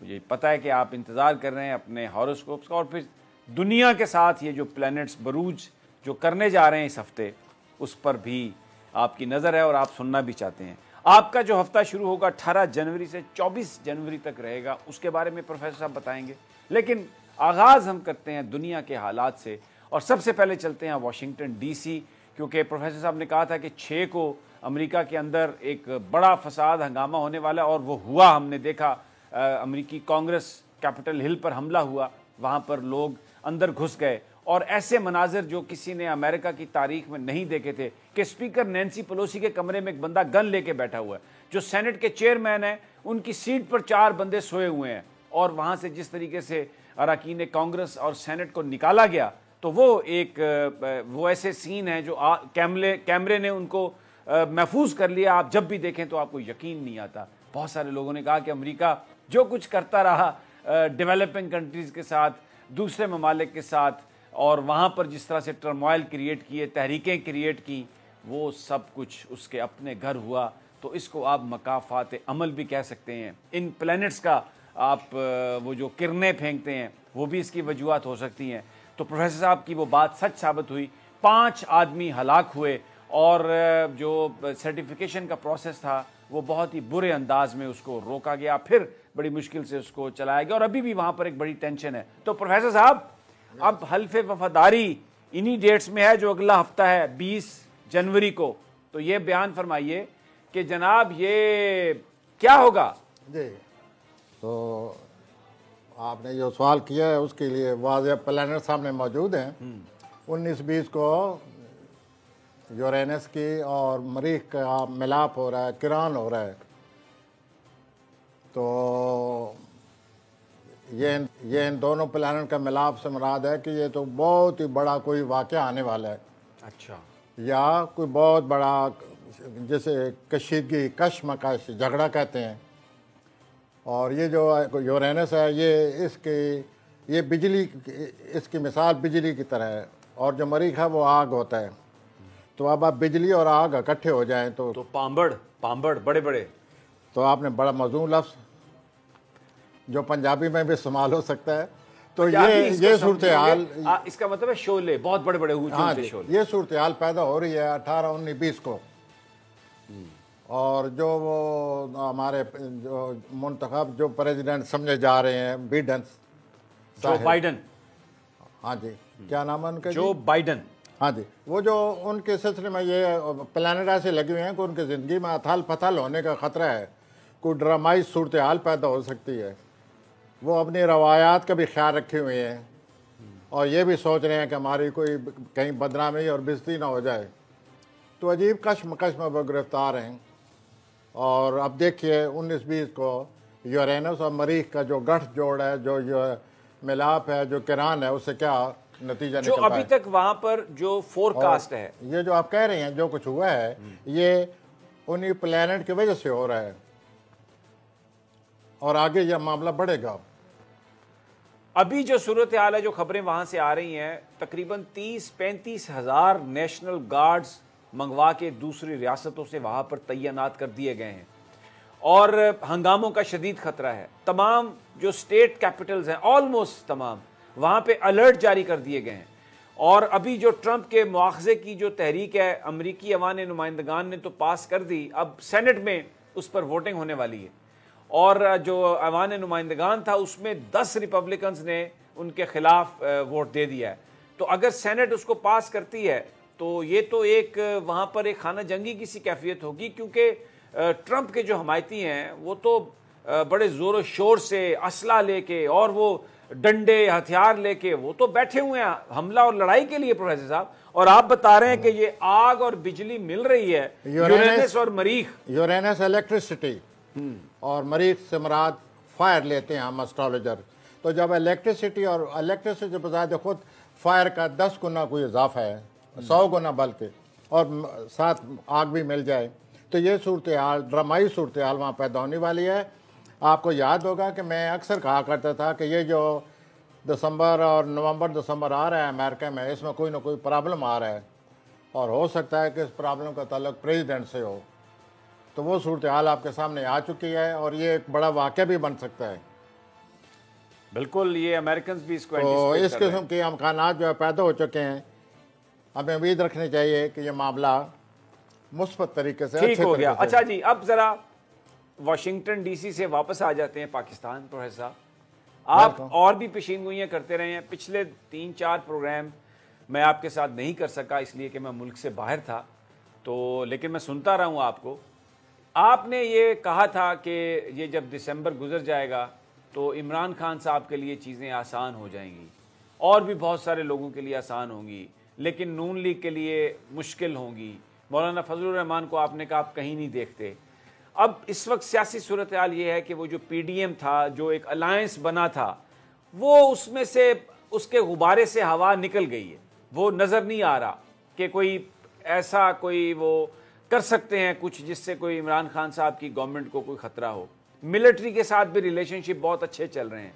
یہ پتہ ہے کہ آپ انتظار کر رہے ہیں اپنے ہاروسکوپس کا، اور پھر دنیا کے ساتھ یہ جو پلینٹس بروج جو کرنے جا رہے ہیں اس ہفتے، اس پر بھی آپ کی نظر ہے اور آپ سننا بھی چاہتے ہیں۔ آپ کا جو ہفتہ شروع ہوگا 18 جنوری سے 24 جنوری تک رہے گا، اس کے بارے میں پروفیسر صاحب بتائیں گے، لیکن آغاز ہم کرتے ہیں دنیا کے حالات سے، اور سب سے پہلے چلتے ہیں واشنگٹن ڈی سی، کیونکہ پروفیسر صاحب نے کہا تھا کہ 6 کو امریکہ کے اندر ایک بڑا فساد ہنگامہ ہونے والا ہے، اور وہ ہوا۔ ہم نے دیکھا امریکی کانگریس کیپٹل ہل پر حملہ ہوا، وہاں پر لوگ اندر گھس گئے، اور ایسے مناظر جو کسی نے امریکہ کی تاریخ میں نہیں دیکھے تھے کہ اسپیکر نینسی پلوسی کے کمرے میں ایک بندہ گن لے کے بیٹھا ہوا ہے، جو سینٹ کے چیئرمین ہیں ان کی سیٹ پر 4 بندے سوئے ہوئے ہیں، اور وہاں سے جس طریقے سے اراکین کانگریس اور سینٹ کو نکالا گیا، تو وہ ایسے سین ہیں جو کیمرے نے ان کو محفوظ کر لیا۔ آپ جب بھی دیکھیں تو آپ کو یقین نہیں آتا۔ بہت سارے لوگوں نے کہا کہ امریکہ جو کچھ کرتا رہا ڈیولپنگ کنٹریز کے ساتھ، دوسرے ممالک کے ساتھ، اور وہاں پر جس طرح سے ٹرموائل کریٹ کیے، تحریکیں کریٹ کی، وہ سب کچھ اس کے اپنے گھر ہوا۔ تو اس کو آپ مکافات عمل بھی کہہ سکتے ہیں۔ ان پلینٹس کا آپ وہ جو کرنیں پھینکتے ہیں وہ بھی اس کی وجوہات ہو سکتی ہیں۔ تو پروفیسر صاحب کی وہ بات سچ ثابت ہوئی، 5 آدمی ہلاک ہوئے، اور جو سرٹیفیکیشن کا پروسیس تھا وہ بہت ہی برے انداز میں اس کو روکا گیا، پھر بڑی مشکل سے اس کو چلایا گیا، اور ابھی بھی وہاں پر ایک بڑی ٹینشن ہے۔ تو پروفیسر صاحب اب حلف وفاداری انہی ڈیٹس میں ہے جو اگلا ہفتہ ہے 20 جنوری کو، تو یہ بیان فرمائیے کہ جناب یہ کیا ہوگا؟ جی، تو آپ نے جو سوال کیا ہے اس کے لیے واضح پلانٹ سامنے موجود ہیں۔ 19-20 کو یورینس کی اور مریخ کا ملاپ ہو رہا ہے، کران ہو رہا ہے، تو یہ ان دونوں پلانٹ کا ملاپ سے مراد ہے کہ یہ تو بہت ہی بڑا کوئی واقعہ آنے والا ہے۔ اچھا، یا کوئی بہت بڑا جیسے کشیدگی، کشمکش، جھگڑا کہتے ہیں۔ اور یہ جو یورینس ہے یہ بجلی، اس کی مثال بجلی کی طرح ہے، اور جو مریخ ہے وہ آگ ہوتا ہے۔ تو اب بجلی اور آگ اکٹھے ہو جائیں تو پامبڑ بڑے بڑے، تو آپ نے بڑا موزوں لفظ جو پنجابی میں بھی استعمال ہو سکتا ہے، تو یہ صورتحال، اس کا مطلب ہے شعلے، بہت بڑے بڑے اونچے شعلے۔ یہ صورتحال پیدا ہو رہی ہے 18, 19, 20 کو۔ اور جو وہ ہمارے جو منتخب جو پریزیڈنٹ سمجھے جا رہے ہیں جو بائیڈن، ہاں جی، کیا نام ہے ان کا؟ جو بائیڈن، ہاں جی، وہ جو ان کے سلسلے میں یہ پلانٹ ایسے لگے ہوئے ہیں کہ ان کی زندگی میں اتھال پتھال ہونے کا خطرہ ہے، کوئی ڈرامائی صورتحال پیدا ہو سکتی ہے۔ وہ اپنی روایات کا بھی خیال رکھے ہوئے ہیں، اور یہ بھی سوچ رہے ہیں کہ ہماری کوئی کہیں بدنامی اور بےعزتی نہ ہو جائے۔ تو عجیب کشمکش میں وہ گرفتار ہیں۔ اور اب دیکھیے 19-20 کو یورینس اور مریخ کا جو گٹھ جوڑ ہے، جو ملاپ ہے، جو کران ہے، اس سے کیا نتیجہ نکل جو پائے۔ ابھی تک وہاں پر جو فورکاسٹ ہے، یہ جو آپ کہہ رہے ہیں جو کچھ ہوا ہے، یہ انہی پلانٹ کی وجہ سے ہو رہا ہے، اور آگے یہ معاملہ بڑھے گا۔ ابھی جو صورتحال ہے، جو خبریں وہاں سے آ رہی ہیں، تقریباً 30-35 ہزار نیشنل گارڈز منگوا کے دوسری ریاستوں سے وہاں پر تعینات کر دیے گئے ہیں، اور ہنگاموں کا شدید خطرہ ہے۔ تمام جو اسٹیٹ کیپٹلز ہیں، آلموسٹ تمام، وہاں پہ الرٹ جاری کر دیے گئے ہیں۔ اور ابھی جو ٹرمپ کے مواخذے کی جو تحریک ہے، امریکی ایوان نمائندگان نے تو پاس کر دی، اب سینٹ میں اس پر ووٹنگ ہونے والی ہے، اور جو ایوان نمائندگان تھا اس میں 10 ریپبلکنز نے ان کے خلاف ووٹ دے دیا ہے۔ تو اگر سینٹ اس کو پاس کرتی ہے تو یہ تو ایک وہاں پر ایک خانہ جنگی کی سی کیفیت ہوگی، کیونکہ ٹرمپ کے جو حمایتی ہیں وہ تو بڑے زور و شور سے اسلحہ لے کے اور وہ ڈنڈے ہتھیار لے کے وہ تو بیٹھے ہوئے ہیں حملہ اور لڑائی کے لیے پروفیسر صاحب، اور آپ بتا رہے ہیں کہ یہ آگ اور بجلی مل رہی ہے یورینس اور مریخ۔ یورینس الیکٹریسٹی اور مریخ سے مراد فائر لیتے ہیں ہم اسٹرالوجر۔ تو جب الیکٹریسٹی اور الیکٹریسٹی بذات خود فائر کا 10 گنا کوئی اضافہ ہے، 100 گنا بلکہ، اور ساتھ آگ بھی مل جائے، تو یہ صورتحال، ڈرامائی صورتحال وہاں پیدا ہونے والی ہے۔ آپ کو یاد ہوگا کہ میں اکثر کہا کرتا تھا کہ یہ جو دسمبر اور نومبر دسمبر آ رہا ہے امریکہ میں، اس میں کوئی نہ کوئی پرابلم آ رہا ہے، اور ہو سکتا ہے کہ اس پرابلم کا تعلق پریزیڈنٹ سے ہو۔ تو وہ صورتحال آپ کے سامنے آ چکی ہے، اور یہ ایک بڑا واقعہ بھی بن سکتا ہے۔ بالکل، یہ امریکنز بھی اس کو تو anticipate اس کر رہے ہیں۔ قسم کے امکانات جو ہے پیدا ہو چکے ہیں، ہمیں امید رکھنی چاہیے کہ یہ معاملہ مثبت طریقے سے ٹھیک اچھے ہو گیا۔ طریقے سے اچھا جی، اب ذرا واشنگٹن ڈی سی سے واپس آ جاتے ہیں پاکستان پر۔ صاحب آپ اور بھی پیشین گوئیاں کرتے رہے ہیں، پچھلے 3-4 پروگرام میں آپ کے ساتھ نہیں کر سکا اس لیے کہ میں ملک سے باہر تھا، تو لیکن میں سنتا رہا ہوں آپ کو۔ آپ نے یہ کہا تھا کہ یہ جب دسمبر گزر جائے گا تو عمران خان صاحب کے لیے چیزیں آسان ہو جائیں گی، اور بھی بہت سارے لوگوں کے لیے آسان ہوں گی، لیکن نون لیگ کے لیے مشکل ہوں گی۔ مولانا فضل الرحمان کو آپ نے کہا آپ کہیں نہیں دیکھتے۔ اب اس وقت سیاسی صورتحال یہ ہے کہ وہ جو پی ڈی ایم تھا، جو ایک الائنس بنا تھا، وہ اس میں سے اس کے غبارے سے ہوا نکل گئی ہے، وہ نظر نہیں آ رہا کہ کوئی ایسا کوئی وہ کر سکتے ہیں کچھ جس سے کوئی عمران خان صاحب کی گورنمنٹ کو کوئی خطرہ ہو۔ ملٹری کے ساتھ بھی ریلیشن شپ بہت اچھے چل رہے ہیں۔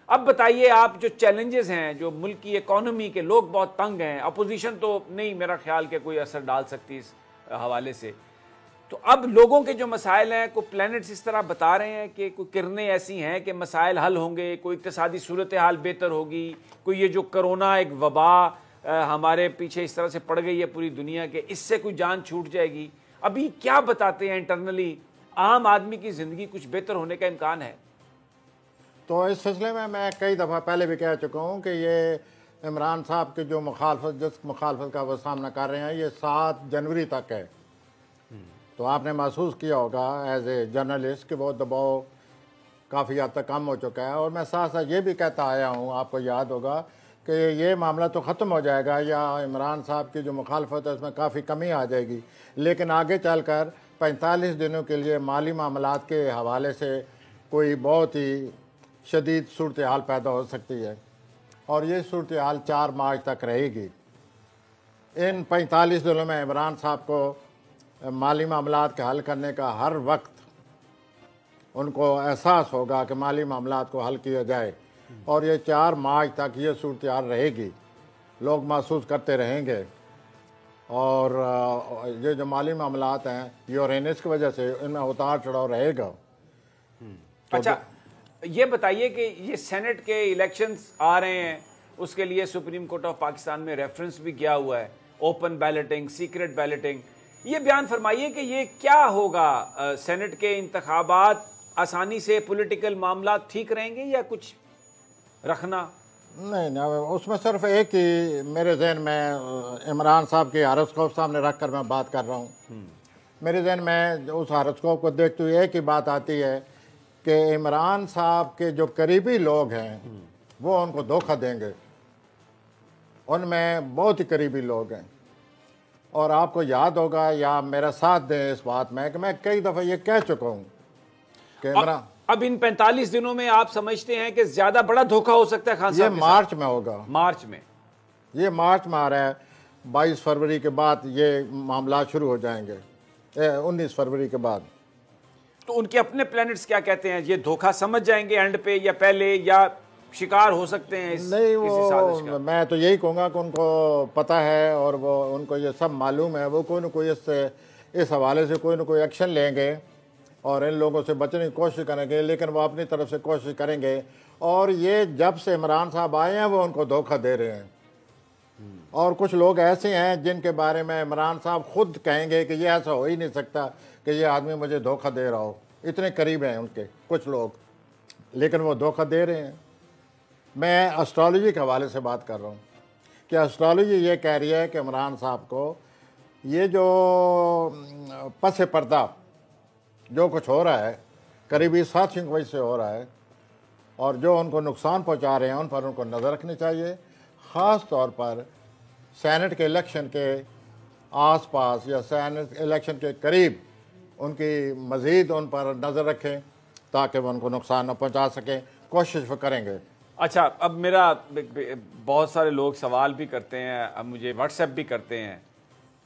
اب بتائیے آپ، جو چیلنجز ہیں، جو ملک کی اکانومی کے، لوگ بہت تنگ ہیں، اپوزیشن تو نہیں میرا خیال کہ کوئی اثر ڈال سکتی اس حوالے سے، تو اب لوگوں کے جو مسائل ہیں، کوئی پلانٹس اس طرح بتا رہے ہیں کہ کوئی کرنیں ایسی ہیں کہ مسائل حل ہوں گے، کوئی اقتصادی صورتحال بہتر ہوگی، کوئی یہ جو کرونا ایک وبا ہمارے پیچھے اس طرح سے پڑ گئی ہے پوری دنیا کے، اس سے کوئی جان چھوٹ جائے گی۔ ابھی کیا بتاتے ہیں انٹرنلی، عام آدمی کی زندگی کچھ بہتر ہونے کا امکان ہے؟ تو اس سلسلے میں کئی دفعہ پہلے بھی کہہ چکا ہوں کہ یہ عمران صاحب کے جو جس مخالفت کا وہ سامنا کر رہے ہیں، یہ 7 جنوری تک ہے۔ تو آپ نے محسوس کیا ہوگا ایز اے جرنلسٹ کہ وہ دباؤ کافی حد تک کم ہو چکا ہے، اور میں ساتھ ساتھ یہ بھی کہتا آیا ہوں، آپ کو یاد ہوگا کہ یہ معاملہ تو ختم ہو جائے گا، یا عمران صاحب کی جو مخالفت ہے اس میں کافی کمی آ جائے گی، لیکن آگے چل کر 45 دنوں کے لیے مالی معاملات کے حوالے سے کوئی بہت ہی شدید صورتحال پیدا ہو سکتی ہے، اور یہ صورتحال 4 مارچ تک رہے گی۔ ان 45 دنوں میں عمران صاحب کو مالی معاملات کے حل کرنے کا ہر وقت ان کو احساس ہوگا کہ مالی معاملات کو حل کیا جائے، اور یہ 4 مارچ تک یہ صورتحال رہے گی، لوگ محسوس کرتے رہیں گے، اور یہ جو مالی معاملات ہیں یورینس کی وجہ سے ان میں اتار چڑھاؤ رہے گا۔ اچھا یہ بتائیے کہ یہ سینٹ کے الیکشنز آ رہے ہیں، اس کے لیے سپریم کورٹ آف پاکستان میں ریفرنس بھی کیا ہوا ہے، اوپن بیلٹنگ، سیکرٹ بیلٹنگ۔ یہ بیان فرمائیے کہ یہ کیا ہوگا، سینٹ کے انتخابات آسانی سے پولیٹیکل معاملات ٹھیک رہیں گے یا کچھ رکھنا؟ نہیں، اس میں صرف ایک ہی میرے ذہن میں عمران صاحب کے ہاروسکوپ سامنے رکھ کر میں بات کر رہا ہوں، میرے ذہن میں اس ہاروسکوپ کو دیکھتے ہوئے ایک ہی بات آتی ہے کہ عمران صاحب کے جو قریبی لوگ ہیں وہ ان کو دھوکہ دیں گے، ان میں بہت ہی قریبی لوگ ہیں، اور آپ کو یاد ہوگا یا میرا ساتھ دیں اس بات میں کہ میں کئی دفعہ یہ کہہ چکا ہوں کہ عمران اب ان 45 دنوں میں آپ سمجھتے ہیں کہ زیادہ بڑا دھوکہ ہو سکتا ہے خان یہ صاحب کے مارچ میں ہوگا، مارچ میں؟ یہ مارچ میں آ رہا ہے، 22 فروری کے بعد یہ معاملات شروع ہو جائیں گے، 19 فروری کے بعد۔ تو ان کے اپنے پلانٹس کیا کہتے ہیں، یہ دھوکہ سمجھ جائیں گے اینڈ پہ، یا پہلے، یا شکار ہو سکتے ہیں نہیں، کسی سازش کا؟ میں تو یہی کہوں گا کہ ان کو پتہ ہے اور وہ ان کو یہ سب معلوم ہے، وہ کوئی نہ کوئی اس حوالے سے کوئی نہ کوئی ایکشن لیں گے اور ان لوگوں سے بچنے کی کوشش کریں گے، لیکن وہ اپنی طرف سے کوشش کریں گے، اور یہ جب سے عمران صاحب آئے ہیں وہ ان کو دھوکہ دے رہے ہیں، اور کچھ لوگ ایسے ہیں جن کے بارے میں عمران صاحب خود کہیں گے کہ یہ ایسا ہو ہی نہیں سکتا کہ یہ آدمی مجھے دھوکہ دے رہا ہو، اتنے قریب ہیں ان کے کچھ لوگ، لیکن وہ دھوکہ دے رہے ہیں۔ میں اسٹرالوجی کے حوالے سے بات کر رہا ہوں کہ اسٹرالوجی یہ کہہ رہی ہے کہ عمران صاحب کو یہ جو پس پردہ جو کچھ ہو رہا ہے قریبی ساتھیوں کی وجہ سے ہو رہا ہے، اور جو ان کو نقصان پہنچا رہے ہیں ان پر ان کو نظر رکھنی چاہیے، خاص طور پر سینٹ کے الیکشن کے آس پاس یا سینٹ الیکشن کے قریب ان کی مزید ان پر نظر رکھیں تاکہ وہ ان کو نقصان نہ پہنچا سکیں، کوشش وہ کریں گے۔ اچھا، اب میرا بہت سارے لوگ سوال بھی کرتے ہیں، اب مجھے واٹس ایپ بھی کرتے ہیں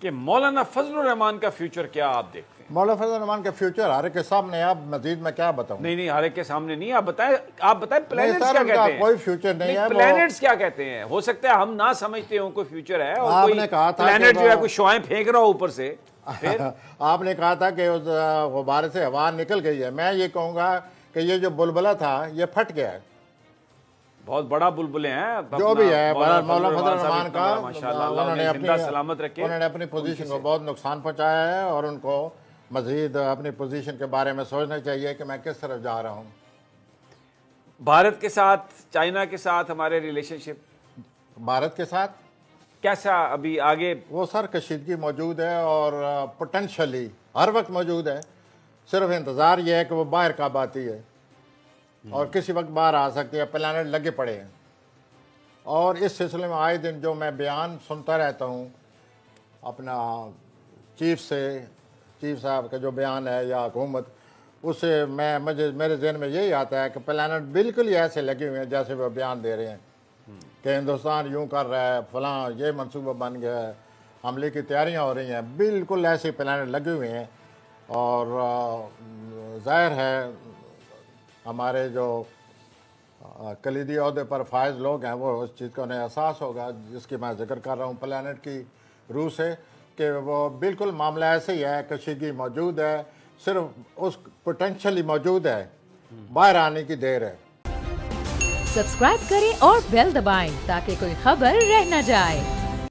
کہ مولانا فضل الرحمان کا فیوچر کیا آپ دیکھتے ہیں؟ مولانا فضل الرحمان کا فیوچر ہر ایک کے سامنے، آپ مزید میں کیا بتاؤں؟ نہیں ہر ایک کے سامنے نہیں، آپ بتائیں پلانٹس سر، کیا ان کا کہتے ہیں؟ کوئی فیوچر نہیں ہے، پلانٹس کیا کہتے ہیں؟ ہو سکتا ہے ہم نہ سمجھتے ہوں کوئی فیوچر ہے، اور آپ کوئی نے کہا تھا پلانٹ جو ہے کوئی شعائیں پھینک رہا ہو اوپر سے، پھر آپ نے کہا تھا کہ اس غبارے سے ہوا نکل گئی ہے، میں یہ کہوں گا کہ یہ جو بلبلہ تھا یہ پھٹ گیا ہے، بہت بڑا بلبلے ہیں جو بھی ہے، مولانا فضل الرحمان کا انہوں نے سلامت رکھے، انہوں نے اپنی پوزیشن کو بہت نقصان پہنچایا ہے، اور ان کو مزید اپنی پوزیشن کے بارے میں سوچنا چاہیے کہ میں کس طرف جا رہا ہوں۔ بھارت کے ساتھ، چائنا کے ساتھ ہمارے ریلیشن شپ، بھارت کے ساتھ کیسا ابھی آگے؟ وہ سر کشیدگی موجود ہے اور پوٹینشلی ہر وقت موجود ہے، صرف انتظار یہ ہے کہ وہ باہر کب آتی ہے، اور کسی وقت باہر آ سکتی ہے، پلانٹ لگے پڑے ہیں۔ اور اس سلسلے میں آئے دن جو میں بیان سنتا رہتا ہوں اپنا چیف صاحب کا جو بیان ہے یا حکومت، اس سے میرے ذہن میں یہی آتا ہے کہ پلانٹ بالکل ہی ایسے لگے ہوئے ہیں جیسے وہ بیان دے رہے ہیں کہ ہندوستان یوں کر رہا ہے، فلاں یہ منصوبہ بن گیا ہے، حملے کی تیاریاں ہو رہی ہیں، بالکل ایسے پلانٹ لگے ہوئے ہیں۔ اور ظاہر ہے ہمارے جو کلیدی عہدے پر فائز لوگ ہیں وہ اس چیز کا انہیں احساس ہوگا، جس کی میں ذکر کر رہا ہوں پلانٹ کی روح سے، کہ وہ بالکل معاملہ ایسے ہی ہے، کشیدگی موجود ہے، صرف اس پوٹینشلی موجود ہے، باہر آنے کی دیر ہے۔ سبسکرائب کریں اور بیل دبائیں تاکہ کوئی خبر رہ نہ جائے۔